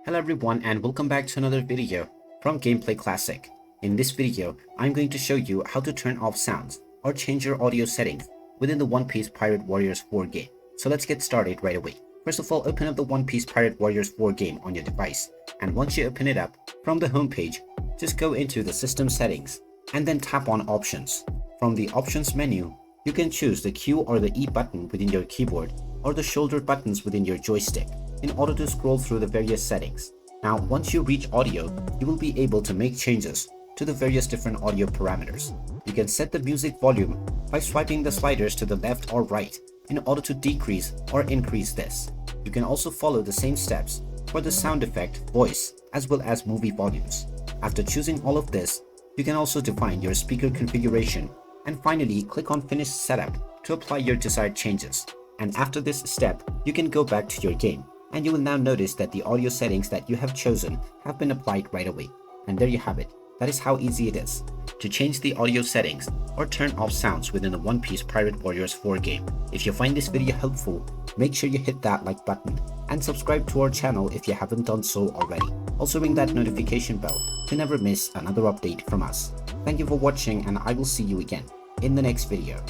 Hello everyone and welcome back to another video from Gameplay Classic. In this video, I'm going to show you how to turn off sounds or change your audio settings within the One Piece Pirate Warriors 4 game. So let's get started right away. First of all, open up the One Piece Pirate Warriors 4 game on your device, and once you open it up, from the home page, just go into the system settings and then tap on options. From the options menu, you can choose the Q or the E button within your keyboard or the shoulder buttons within your joystick in order to scroll through the various settings. Now, once you reach audio, you will be able to make changes to the various different audio parameters. You can set the music volume by swiping the sliders to the left or right in order to decrease or increase this. You can also follow the same steps for the sound effect, voice, as well as movie volumes. After choosing all of this, you can also define your speaker configuration and finally click on Finish Setup to apply your desired changes. And after this step, you can go back to your game, and you will now notice that the audio settings that you have chosen have been applied right away. And there you have it. That is how easy it is to change the audio settings or turn off sounds within the One Piece Pirate Warriors 4 game. If you find this video helpful, make sure you hit that like button and subscribe to our channel if you haven't done so already. Also ring that notification bell to never miss another update from us. Thank you for watching, and I will see you again in the next video.